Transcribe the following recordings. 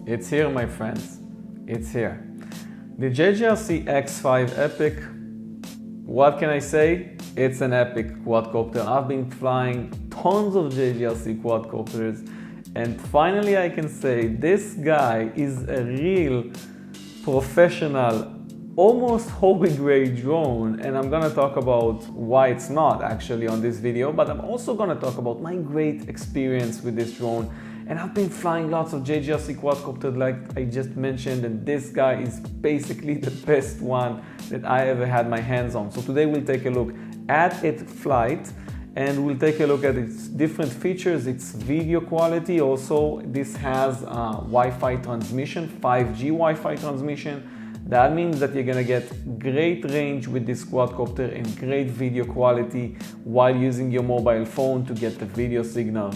It's here, my friends. It's here. The JJRC X5 EPIK, what can I say? It's an epic quadcopter. I've been flying tons of JJRC quadcopters, and finally I can say this guy is a real professional, almost hobby-grade drone, and I'm gonna talk about why it's not actually on this video, but I'm also gonna talk about my great experience with this drone. And I've been flying lots of JJRC quadcopters like I just mentioned, and this guy is basically the best one that I ever had my hands on. So today we'll take a look at its flight, and we'll take a look at its different features, its video quality. Also, this has Wi-Fi transmission, 5G Wi-Fi transmission. That means that you're gonna get great range with this quadcopter and great video quality while using your mobile phone to get the video signal.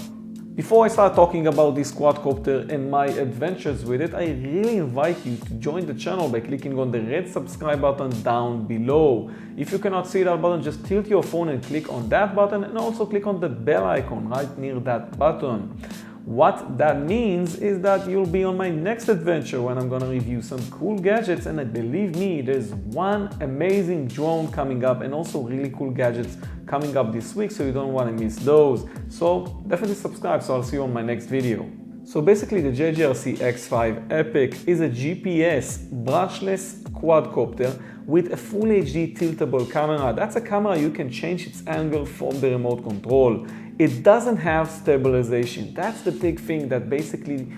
Before I start talking about this quadcopter and my adventures with it, I really invite you to join the channel by clicking on the red subscribe button down below. If you cannot see that button, just tilt your phone and click on that button, and also click on the bell icon right near that button. What that means is that you'll be on my next adventure when I'm gonna review some cool gadgets, and believe me, there's one amazing drone coming up and also really cool gadgets coming up this week, so you don't want to miss those. So definitely subscribe, so I'll see you on my next video. So basically the JJRC X5 EPIK is a GPS brushless quadcopter with a full HD tiltable camera. That's a camera you can change its angle from the remote control. It doesn't have stabilization. That's the big thing that basically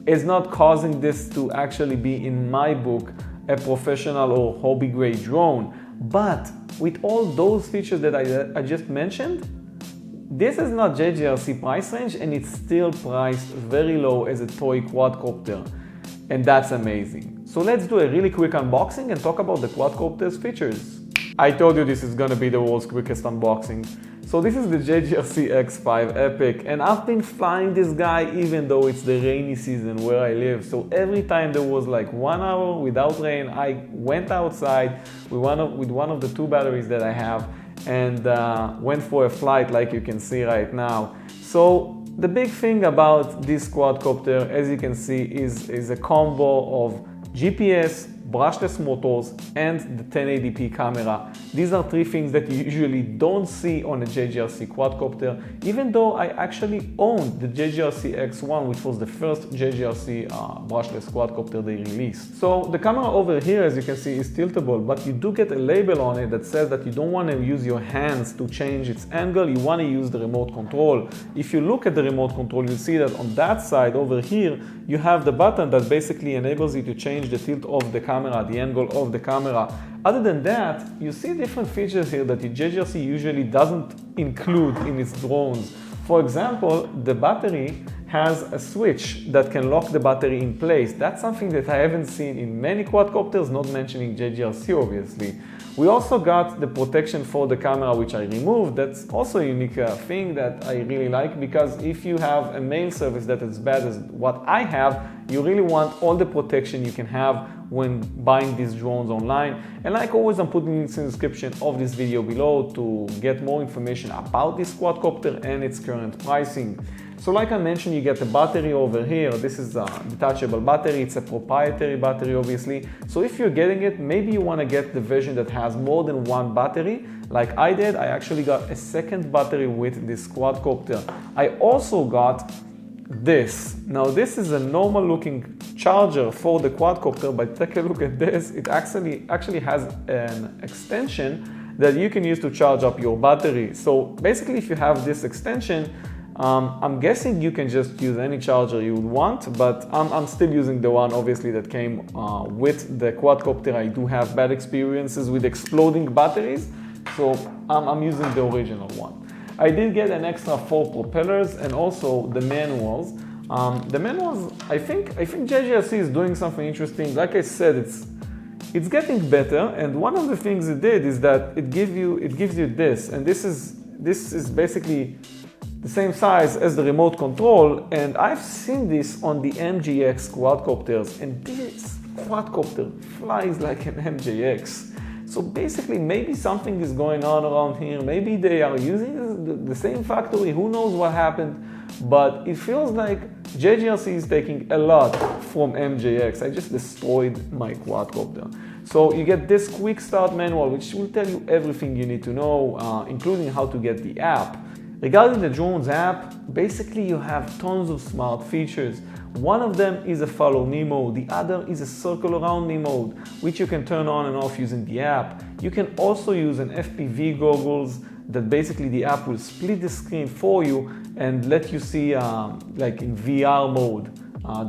is not causing this to actually be, in my book, a professional or hobby grade drone. But with all those features that I just mentioned, this is not JJRC price range, and it's still priced very low as a toy quadcopter. And that's amazing. So let's do a really quick unboxing and talk about the quadcopter's features. I told you this is gonna be the world's quickest unboxing. So this is the JJRC X5 EPIK, and I've been flying this guy even though it's the rainy season where I live. So every time there was like 1 hour without rain, I went outside with one of the two batteries that I have, and went for a flight like you can see right now. So the big thing about this quadcopter, as you can see, is a combo of GPS, brushless motors, and the 1080p camera. These are three things that you usually don't see on a JJRC quadcopter, even though I actually owned the JJRC X1, which was the first JJRC brushless quadcopter they released. So the camera over here, as you can see, is tiltable, but you do get a label on it that says that you don't want to use your hands to change its angle, you want to use the remote control. If you look at the remote control, you'll see that on that side over here, you have the button that basically enables you to change the tilt of the camera, the angle of the camera. Other than that, you see different features here that the JJRC usually doesn't include in its drones. For example, the battery has a switch that can lock the battery in place. That's something that I haven't seen in many quadcopters, not mentioning JJRC obviously. We also got the protection for the camera, which I removed. That's also a unique thing that I really like, because if you have a mail service that is as bad as what I have, you really want all the protection you can have when buying these drones online. And like always, I'm putting links in the description of this video below to get more information about this quadcopter and its current pricing. So like I mentioned, you get the battery over here. This is a detachable battery. It's a proprietary battery, obviously. So if you're getting it, maybe you want to get the version that has more than one battery. Like I did, I actually got a second battery with this quadcopter. I also got this. Now this is a normal looking charger for the quadcopter, but take a look at this. It actually has an extension that you can use to charge up your battery. So basically, if you have this extension, I'm guessing you can just use any charger you would want, but I'm still using the one obviously that came with the quadcopter. I do have bad experiences with exploding batteries, so I'm using the original one. I did get an extra 4 propellers and also the manuals. The manuals, I think JJRC is doing something interesting. Like I said, it's getting better, and one of the things it did is that it gives you this, and this is basically the same size as the remote control, and I've seen this on the MJX quadcopters, and this quadcopter flies like an MJX. So basically, maybe something is going on around here. Maybe they are using the same factory. Who knows what happened? But it feels like JJRC is taking a lot from MJX. I just destroyed my quadcopter. So you get this quick start manual, which will tell you everything you need to know, including how to get the app. Regarding the drones app, basically you have tons of smart features. One of them is a follow me mode, the other is a circle around me mode, which you can turn on and off using the app. You can also use an FPV goggles that basically the app will split the screen for you and let you see, like in VR mode,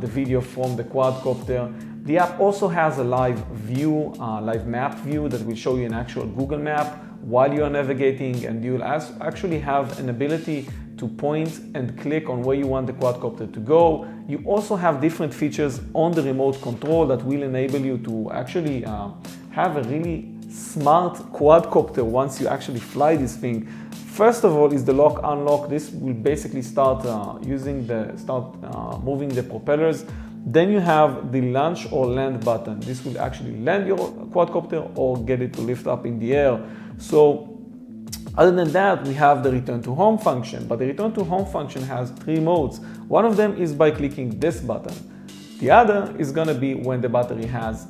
the video from the quadcopter. The app also has a live view, live map view that will show you an actual Google map while you are navigating, and you'll actually have an ability to point and click on where you want the quadcopter to go. You also have different features on the remote control that will enable you to actually have a really smart quadcopter once you actually fly this thing. First of all is the lock unlock. This will basically start moving the propellers. Then you have the launch or land button. This will actually land your quadcopter or get it to lift up in the air. So other than that, we have the return to home function, but the return to home function has 3 modes. One of them is by clicking this button. The other is going to be when the battery has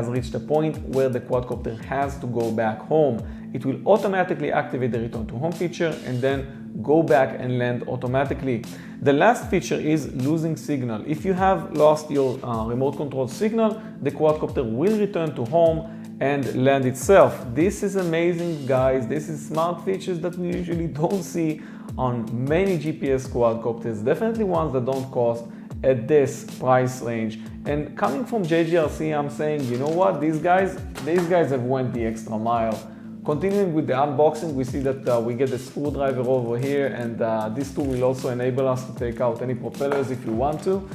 reached a point where the quadcopter has to go back home. It will automatically activate the return to home feature and then go back and land automatically. The last feature is losing signal. If you have lost your remote control signal, the quadcopter will return to home and land itself. This is amazing, guys. This is smart features that we usually don't see on many GPS quadcopters, definitely ones that don't cost at this price range. And coming from JJRC, I'm saying, you know what, these guys have went the extra mile. Continuing with the unboxing, we see that we get the screwdriver over here, and this tool will also enable us to take out any propellers if you want to.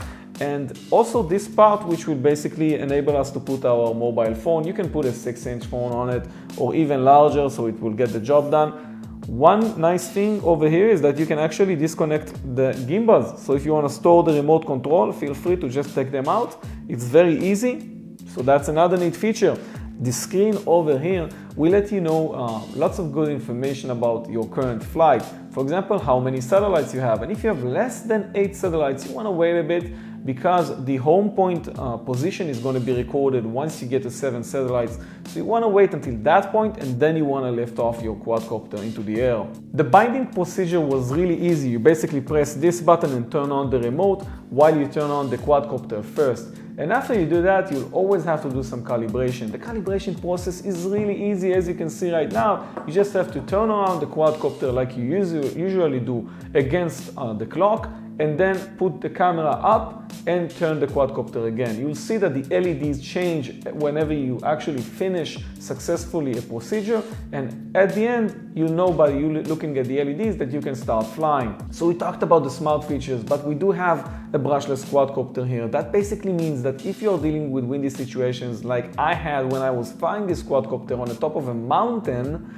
And also this part, which will basically enable us to put our mobile phone. You can put a 6-inch phone on it or even larger, so it will get the job done. One nice thing over here is that you can actually disconnect the gimbals. So if you want to store the remote control, feel free to just take them out. It's very easy. So that's another neat feature. The screen over here will let you know lots of good information about your current flight. For example, how many satellites you have. And if you have less than 8 satellites, you want to wait a bit, because the home point position is going to be recorded once you get to 7 satellites. So you want to wait until that point, and then you want to lift off your quadcopter into the air. The binding procedure was really easy. You basically press this button and turn on the remote while you turn on the quadcopter first. And after you do that, you'll always have to do some calibration. The calibration process is really easy, as you can see right now. You just have to turn around the quadcopter like you usually do against the clock, and then put the camera up and turn the quadcopter again. You'll see that the LEDs change whenever you actually finish successfully a procedure, and at the end, you'll know by you looking at the LEDs that you can start flying. So we talked about the smart features, but we do have a brushless quadcopter here. That basically means that if you're dealing with windy situations like I had when I was flying this quadcopter on the top of a mountain,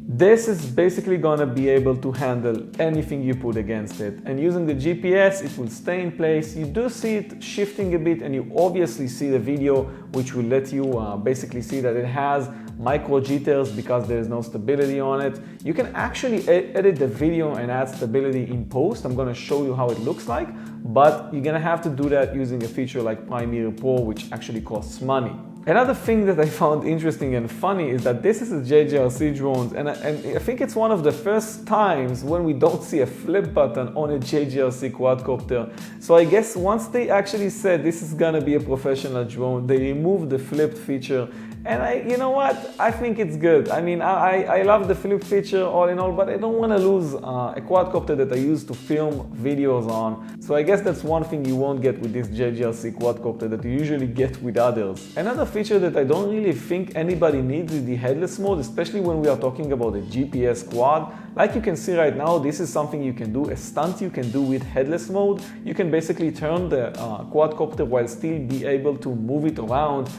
this is basically going to be able to handle anything you put against it. And using the GPS, it will stay in place. You do see it shifting a bit, and you obviously see the video, which will let you basically see that it has micro jitters because there is no stability on it. You can actually edit the video and add stability in post. I'm going to show you how it looks like, but you're going to have to do that using a feature like Premiere Pro, which actually costs money. Another thing that I found interesting and funny is that this is a JJRC drones, and I think it's one of the first times when we don't see a flip button on a JJRC quadcopter. So I guess once they actually said this is gonna be a professional drone, they removed the flipped feature. And you know what? I think it's good. I mean, I love the flip feature all in all, but I don't want to lose a quadcopter that I use to film videos on. So I guess that's one thing you won't get with this JJRC quadcopter that you usually get with others. Another feature that I don't really think anybody needs is the headless mode, especially when we are talking about a GPS quad. Like you can see right now, this is something you can do, a stunt you can do with headless mode. You can basically turn the quadcopter while still be able to move it around.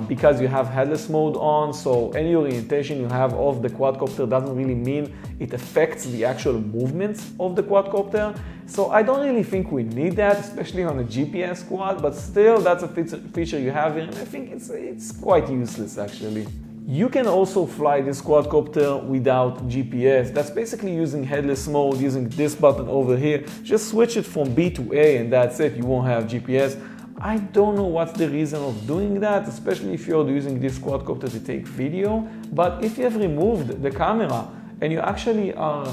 Because you have headless mode on, so any orientation you have of the quadcopter doesn't really mean it affects the actual movements of the quadcopter. So I don't really think we need that, especially on a GPS quad, but still that's a feature you have here, and I think it's quite useless actually. You can also fly this quadcopter without GPS. That's basically using headless mode, using this button over here. Just switch it from B to A and that's it, you won't have GPS. I don't know what's the reason of doing that, especially if you're using this quadcopter to take video, but if you have removed the camera and you actually are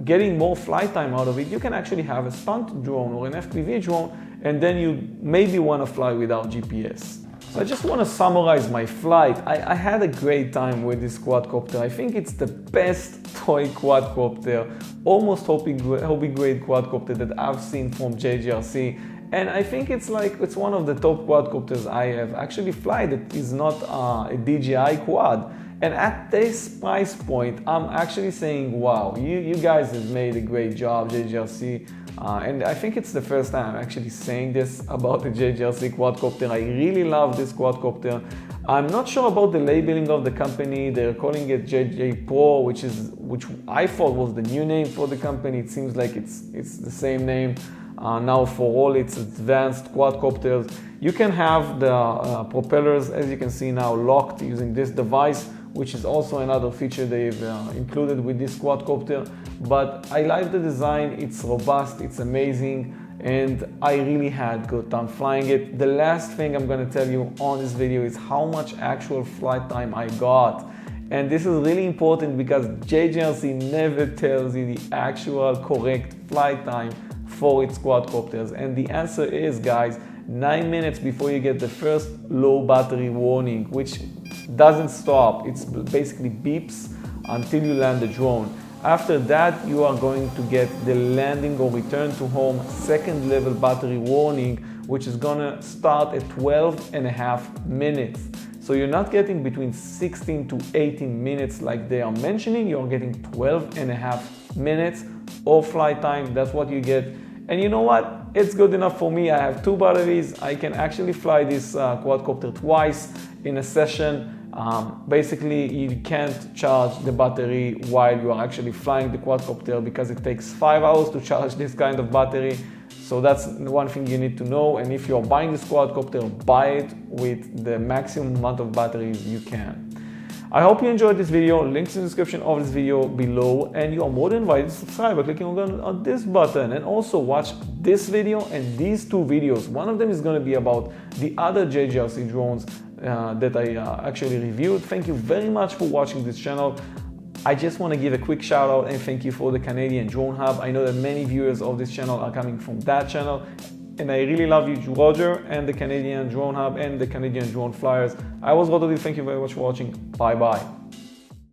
getting more flight time out of it, you can actually have a stunt drone or an FPV drone, and then you maybe want to fly without GPS. So I just want to summarize my flight. I had a great time with this quadcopter. I think it's the best toy quadcopter, almost hobby grade quadcopter that I've seen from JJRC. And I think it's one of the top quadcopters I have actually flied. It is not a DJI quad. And at this price point, I'm actually saying, wow, you guys have made a great job, JJRC. And I think it's the first time I'm actually saying this about the JJRC quadcopter. I really love this quadcopter. I'm not sure about the labeling of the company. They're calling it JJPRO, which I thought was the new name for the company. It seems like it's the same name now for all its advanced quadcopters. You can have the propellers, as you can see now, locked using this device, which is also another feature they've included with this quadcopter. But I like the design, it's robust, it's amazing, and I really had good time flying it. The last thing I'm gonna tell you on this video is how much actual flight time I got. And this is really important because JJRC never tells you the actual correct flight time for its quadcopters. And the answer is, guys, 9 minutes before you get the first low battery warning, which doesn't stop. It's basically beeps until you land the drone. After that, you are going to get the landing or return to home second level battery warning, which is gonna start at 12.5 minutes. So you're not getting between 16 to 18 minutes like they are mentioning, you're getting 12.5 minutes of flight time. That's what you get. And you know what? It's good enough for me. I have 2 batteries. I can actually fly this quadcopter twice in a session. Basically, you can't charge the battery while you are actually flying the quadcopter because it takes 5 hours to charge this kind of battery. So that's one thing you need to know. And if you're buying this quadcopter, buy it with the maximum amount of batteries you can. I hope you enjoyed this video. Links in the description of this video below, and you are more than invited to subscribe by clicking on this button, and also watch this video and these 2 videos. One of them is going to be about the other JJRC drones that I actually reviewed. Thank you very much for watching this channel. I just want to give a quick shout out and thank you for the Canadian Drone Hub. I know that many viewers of this channel are coming from that channel. And I really love you, Roger, and the Canadian Drone Hub and the Canadian Drone Flyers. I was Roger. Thank you very much for watching. Bye bye.